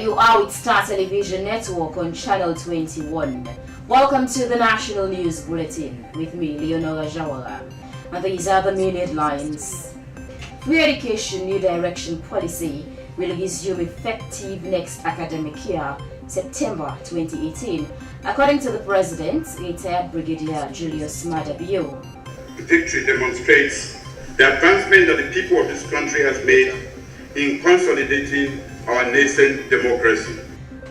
You are with Star Television Network on Channel 21. Welcome to the National News Bulletin with me, Leonora Jawara. And these are the main headlines. Free Education New Direction Policy will resume effective next academic year, September 2018, according to the President, retired Brigadier Julius Maada Bio. The victory demonstrates the advancement that the people of this country has made in consolidating our nascent democracy.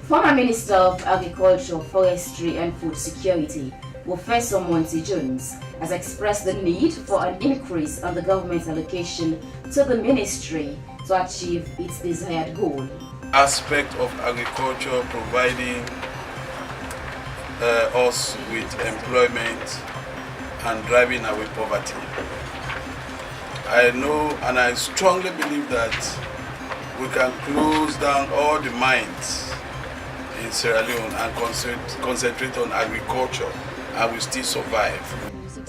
Former Minister of Agriculture, Forestry and Food Security, Professor Monty Jones, has expressed the need for an increase on the government allocation to the ministry to achieve its desired goal. Aspect of agriculture providing us with employment and driving away poverty. I know and I strongly believe that we can close down all the mines in Sierra Leone and concentrate on agriculture and we still survive.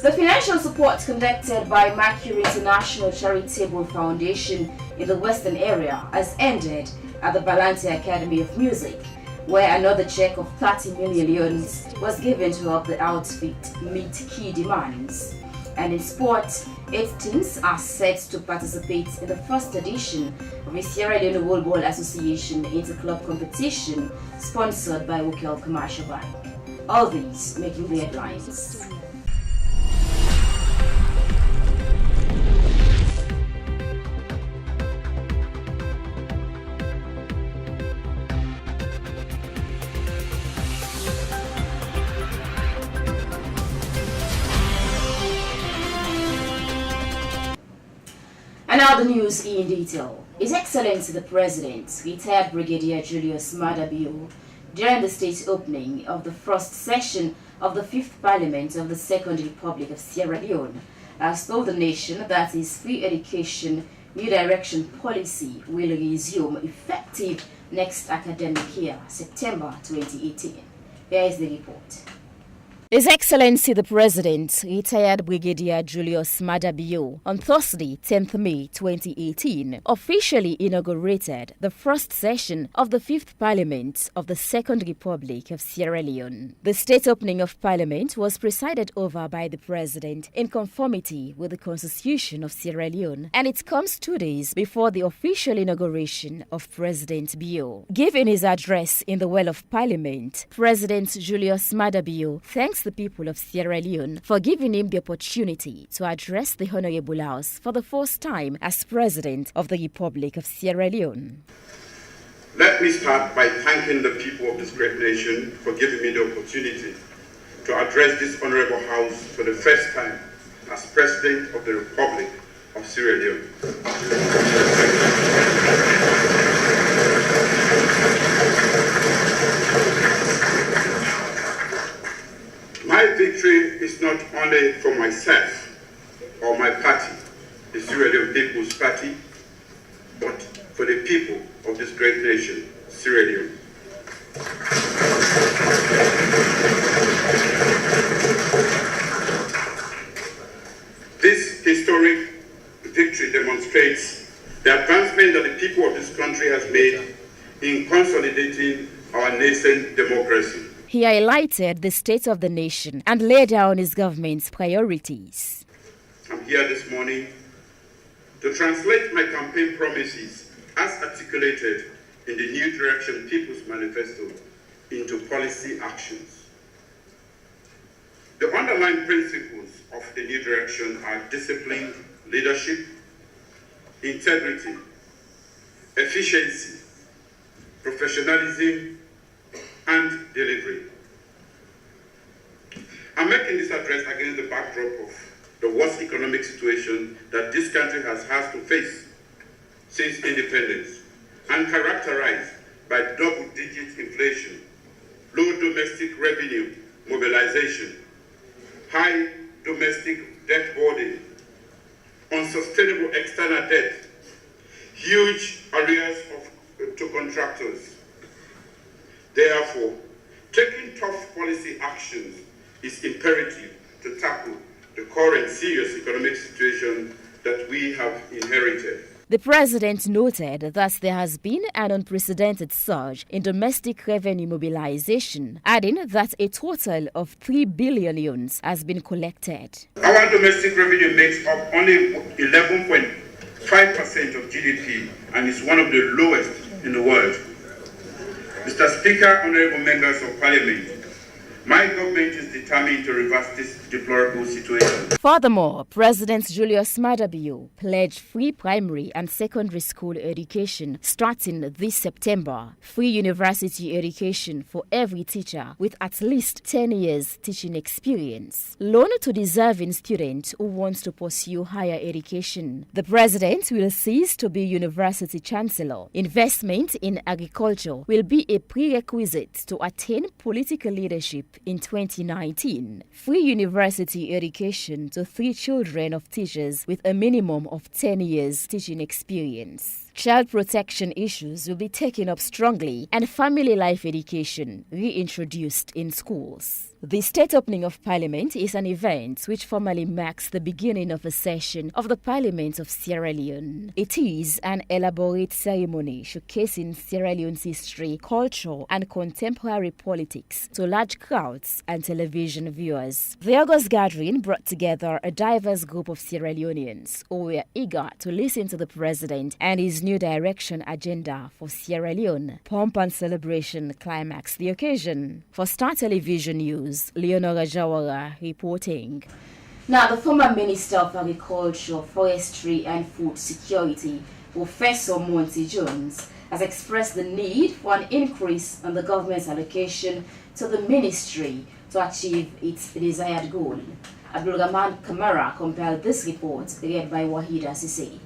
The financial support conducted by Mercury International Charitable Foundation in the Western area has ended at the Balante Academy of Music, where another check of 30 million was given to help the outfit meet key demands. And in sport, 8 teams are set to participate in the first edition of the Sierra Leone Volleyball Association Inter-Club Competition sponsored by Wokel Commercial Bank. All these making the headlines. And now the news in detail. His Excellency the President, retired Brigadier Julius Maada Bio, during the state opening of the first session of the 5th Parliament of the Second Republic of Sierra Leone, has told the nation that his free education new direction policy will resume effective next academic year, September 2018. Here is the report. His Excellency the President, retired Brigadier Julius Maada Bio, on Thursday, 10th May 2018, officially inaugurated the first session of the 5th Parliament of the Second Republic of Sierra Leone. The state opening of Parliament was presided over by the President in conformity with the Constitution of Sierra Leone, and it comes 2 days before the official inauguration of President Bio. Giving his address in the Well of Parliament, President Julius Maada Bio thanks the people of Sierra Leone for giving him the opportunity to address the Honorable House for the first time as President of the Republic of Sierra Leone. Let me start by thanking the people of this great nation for giving me the opportunity to address this Honorable House for the first time as President of the Republic of Sierra Leone. My victory is not only for myself or my party, the Sierra Leone People's Party, but for the people of this great nation, Sierra Leone. This historic victory demonstrates the advancement that the people of this country has made in consolidating our nascent democracy. He highlighted the state of the nation and laid down his government's priorities. I'm here this morning to translate my campaign promises as articulated in the New Direction People's Manifesto into policy actions. The underlying principles of the New Direction are discipline, leadership, integrity, efficiency, professionalism, and delivery. I'm making this address against the backdrop of the worst economic situation that this country has had to face since independence, and characterized by double-digit inflation, low domestic revenue mobilization, high domestic debt burden, unsustainable external debt, huge arrears to contractors. Therefore, taking tough policy actions is imperative to tackle the current serious economic situation that we have inherited. The president noted that there has been an unprecedented surge in domestic revenue mobilization, adding that a total of 3 billion yuans has been collected. Our domestic revenue makes up only 11.5% of GDP and is one of the lowest in the world. Mr. Speaker, honorable members of Parliament, my government is determined to reverse this deplorable situation. Furthermore, President Julius Maada Bio pledged free primary and secondary school education starting this September, free university education for every teacher with at least 10 years teaching experience, loan to deserving students who want to pursue higher education. The president will cease to be university chancellor. Investment in agriculture will be a prerequisite to attain political leadership in 2019. Free university education to 3 children of teachers with a minimum of 10 years teaching experience. Child protection issues will be taken up strongly and family life education reintroduced in schools. The state opening of Parliament is an event which formally marks the beginning of a session of the Parliament of Sierra Leone. It is an elaborate ceremony showcasing Sierra Leone's history, culture, and contemporary politics to large crowds and television viewers. The August gathering brought together a diverse group of Sierra Leoneans who were eager to listen to the president and his new direction agenda for Sierra Leone. Pomp and celebration climaxed the occasion. For Star Television News, Leonora Jawara reporting. Now, the former Minister of Agriculture, Forestry and Food Security, Professor Monty Jones, has expressed the need for an increase in the government's allocation to the ministry to achieve its desired goal. Abdulrahman Kamara compiled this report, read by Wahida Sisi.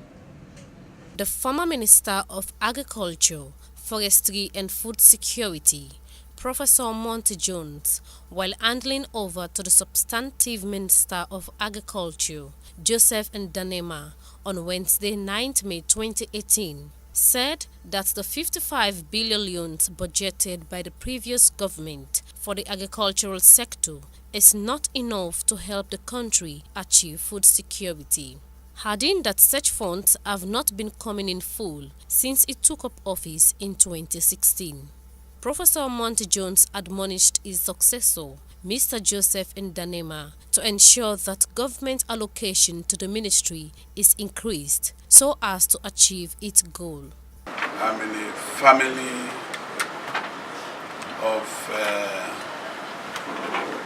The former Minister of Agriculture, Forestry and Food Security, Professor Monty Jones, while handing over to the substantive Minister of Agriculture, Joseph Ndanema, on Wednesday, 9 May 2018, said that the 55 billion yuans budgeted by the previous government for the agricultural sector is not enough to help the country achieve food security, adding that such funds have not been coming in full since it took up office in 2016. Professor Monty Jones admonished his successor, Mr. Joseph Ndanema, to ensure that government allocation to the ministry is increased so as to achieve its goal. I'm in a family of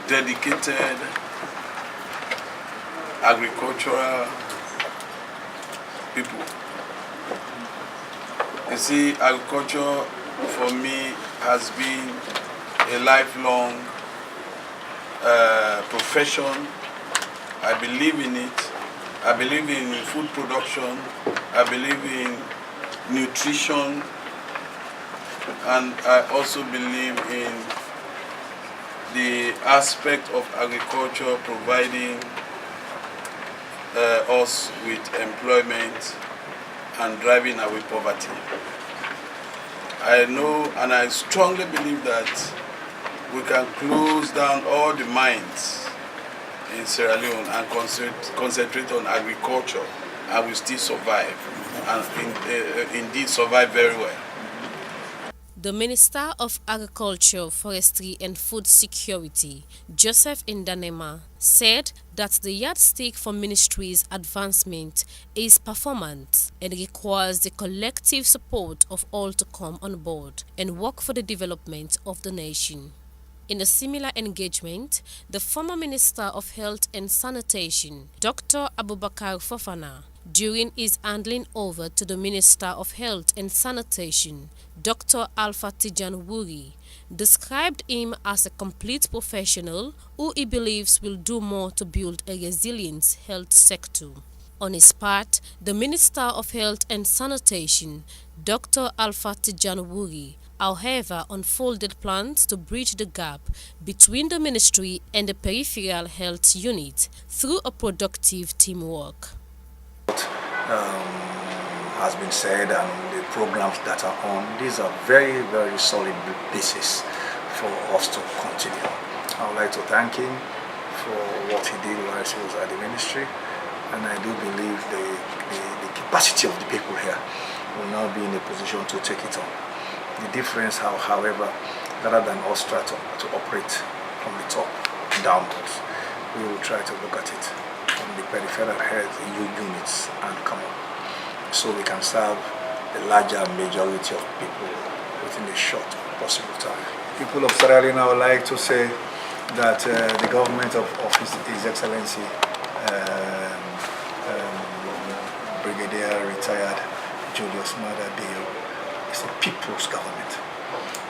dedicated agricultural people. You see, agriculture for me has been a lifelong profession. I believe in it. I believe in food production. I believe in nutrition. And I also believe in the aspect of agriculture providing us with employment and driving away poverty. I know and I strongly believe that we can close down all the mines in Sierra Leone and concentrate on agriculture, and we still survive, and indeed survive very well. The Minister of Agriculture, Forestry and Food Security, Joseph Ndanema, said that the yardstick for ministry's advancement is performance and requires the collective support of all to come on board and work for the development of the nation. In a similar engagement, the former Minister of Health and Sanitation, Dr. Abubakar Fofana, during his handing over to the Minister of Health and Sanitation, Dr. Alpha Tijan Wuri, described him as a complete professional who he believes will do more to build a resilient health sector. On his part, the Minister of Health and Sanitation, Dr. Alpha Tijan Wuri, however, unfolded plans to bridge the gap between the ministry and the peripheral health unit through a productive teamwork. Has been said, and the programs that are on, these are very, very solid basis for us to continue. I would like to thank him for what he did while he was at the ministry, and I do believe the capacity of the people here will now be in a position to take it on. The difference, however, rather than us try to operate from the top downwards, we will try to look at it from the peripheral health units and come up, so we can serve the larger majority of people within a short possible time. People of Sierra Leone, I would like to say that the government of His Excellency Brigadier retired Julius Maada Bio is a people's government.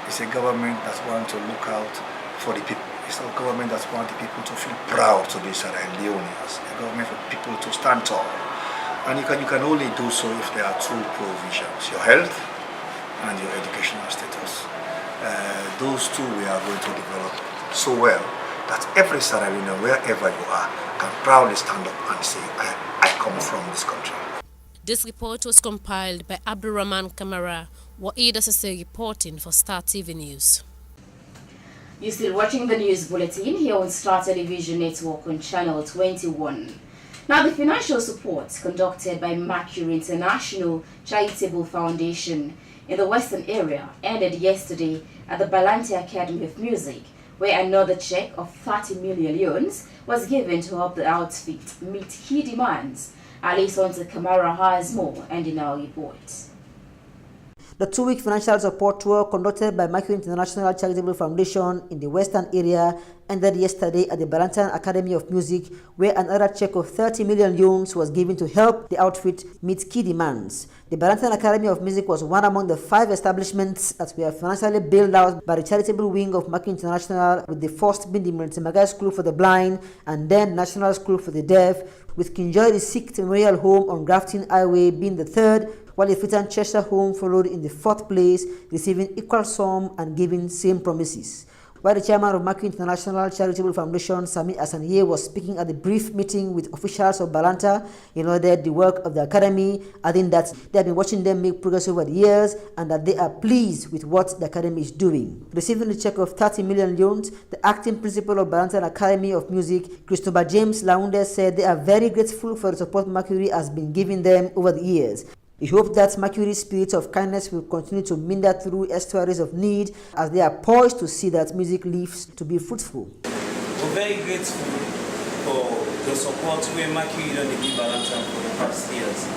It's a government that wants to look out for the people. It's a government that wants the people to feel proud to be Sierra Leoneans. A government for people to stand tall. And you can only do so if there are two provisions: your health and your educational status. Those two we are going to develop so well that every Sierra Leonean, wherever you are, can proudly stand up and say, I come from this country. This report was compiled by Abdurrahman Kamara, Waida Sase reporting for Star TV News. You're still watching the news bulletin here on Star Television Network on Channel 21. Now, the financial support conducted by Mercury International Charitable Foundation in the Western area ended yesterday at the Balante Academy of Music, where another check of 30 million yuans was given to help the outfit meet key demands. Alison Kamara has more and in our report. The two-week financial support tour conducted by Mercury International Charitable Foundation in the Western area ended yesterday at the Balantan Academy of Music, where another check of 30 million yuans was given to help the outfit meet key demands. The Balantan Academy of Music was one among the 5 establishments that were financially bailed out by the charitable wing of Mercury International, with the first being the Multimagai School for the Blind and then National School for the Deaf, with King George VI Memorial Home on Grafton Highway being the third, while the Freetown Cheshire Home followed in the 4th place, receiving equal sum and giving same promises. While the chairman of Mercury International Charitable Foundation, Sami Asaniye, was speaking at the brief meeting with officials of Balanta, he noted the work of the academy, adding that they have been watching them make progress over the years and that they are pleased with what the academy is doing. Receiving the check of 30 million yuans, the acting principal of Balanta Academy of Music, Christopher James Launde, said they are very grateful for the support Mercury has been giving them over the years. He hoped that Mercury's spirit of kindness will continue to meander through estuaries of need as they are poised to see that music lives to be fruitful. We're very grateful for the support we Mercury don't give Balanta for the past years.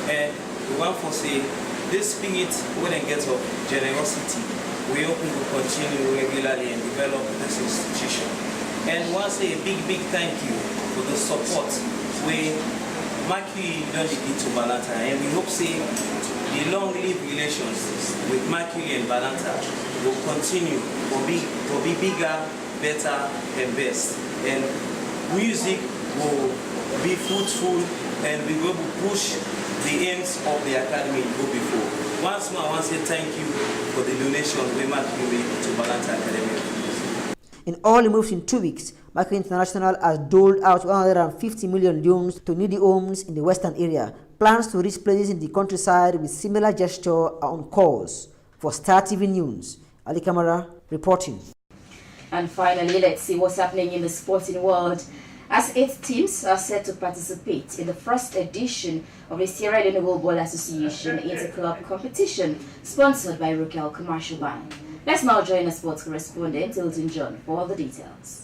And we want to say this spirit wouldn't get of generosity. We hope we will continue regularly and develop this institution. And we want to say a big thank you for the support we Mercury don't give to Balanta, and we hope say the long-lived relations with Mercury and Balanta will continue, will be bigger, better, and best. And music will be fruitful, and we will push the aims of the academy go before. Once more, I want to say thank you for the donation we Mercury to Balanta Academy. In all the moves in 2 weeks, Mercury International has doled out 150 million yuans to needy homes in the Western area. Plans to reach places in the countryside with similar gesture are on course. For Star TV News, Ali Kamara reporting. And finally, let's see what's happening in the sporting world, as 8 teams are set to participate in the first edition of the Sierra Leone Volleyball Association Inter-Club competition sponsored by Rokel Commercial Bank. Let's now join our sports correspondent, Hilton John, for all the details.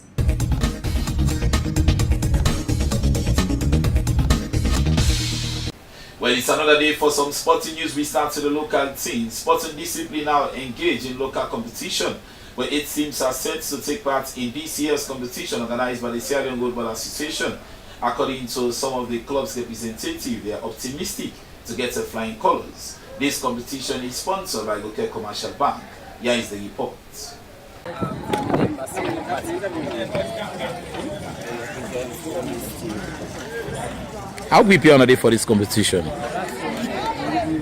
Well, it's another day for some sporting news. We start to the local team. Sporting discipline now engaged in local competition, where 8 teams are set to take part in this year's competition organized by the Sierra Leone Volleyball Association. According to some of the club's representatives, they are optimistic to get a flying colors. This competition is sponsored by Rokel Commercial Bank. Here is the report. How prepare on a day for this competition? Well,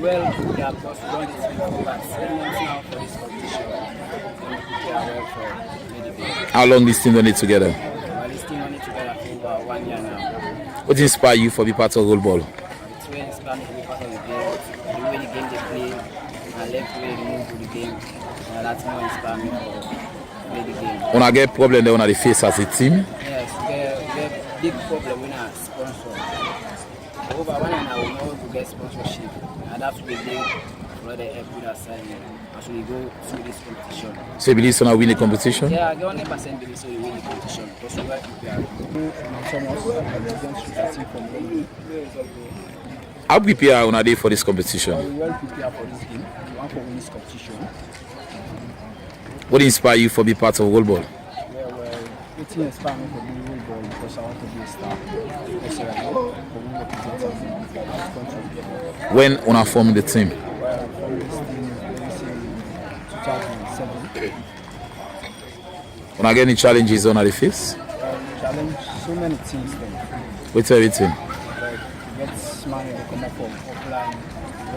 we have just done it for about 7 months now for this competition. How long this team done it together? This team done it together for about 1 year now. What inspired you for be part of Volleyball? It's really inspired me to be part of the game. The way the game they play, and left way they move to the game. That's more inspired me to play the game. When I get problem there, when I face as a team? Yes, we get big problem when I sponsor. Over one and I will not to get sponsorship. And have to be there for the help with aside as we go through this competition. So you believe so now win the competition? Yeah, I get 100% believe so we win the competition because we work prepared. How prepared on a day for this competition? We well prepared for this game. We want to win this competition. What inspired you for be part of World Ball? Well, it inspired me to be World Ball because I want to be a star. Because I want to represent our country. When una formed the team? Well, I formed this team in 2007. Una get any challenges on the face? Challenge so many things then. What's everything? Like get money to come up from offline,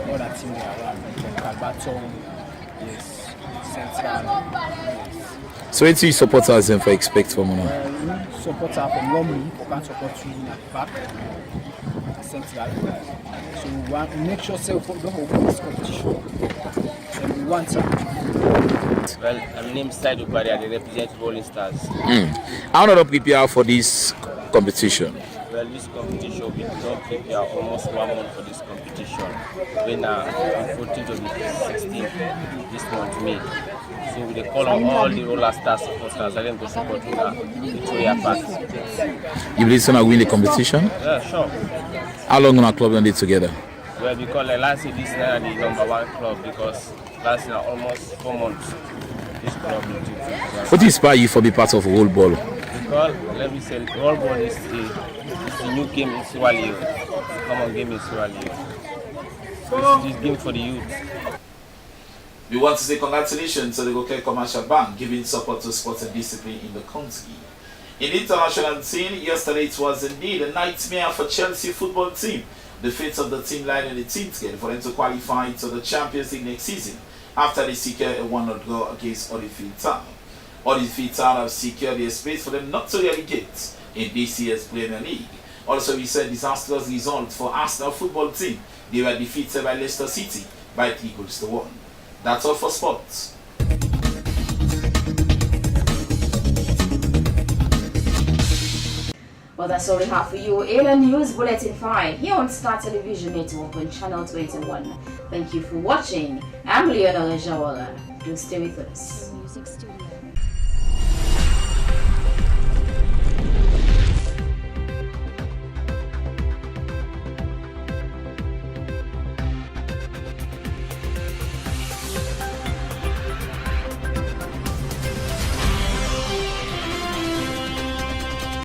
all that team they are like Alberton, yes, Central. Yes. So what do you supporters then for expect from una? We support her from Romney, we can support you in the back, Central. So we want to make sure we don't open this competition. So we want to. Well, I'm named Saidu Bari, I represent Rolling Stars. How not prepare for this competition? Well, this competition, we don't prepare almost 1 month for this competition. When on 14th to the 16th this month, May. So we call on all the Roller Stars supporters, I them to support Victoria Park. You believe so now win the competition? Yeah, sure. How long on our club done it together? Well, because like last year, this is now the #1 club because last year almost 4 months this club will do. What inspired you for be part of World Ball? Because let me say, World Ball is the new game in Sierra Leone. Common game in Sierra Leone. It's game for the youth. We want to say congratulations to the Gokè Commercial Bank giving support to sports and discipline in the country. In the international scene, yesterday it was indeed a nightmare for Chelsea football team. The fate of the team lying in the team together for them to qualify to the Champions League next season after they secured a 1-0 goal against Huddersfield Town. Huddersfield Town have secured their space for them not to relegate in this year's Premier League. Also, we said disastrous result for Arsenal football team. They were defeated by Leicester City by 3-1. That's all for sports. Well, that's all we have for you. ALN News Bulletin 5 here on Star Television Network on Channel 21. Thank you for watching. I'm Leonora Jawala. Do stay with us. Music Studio.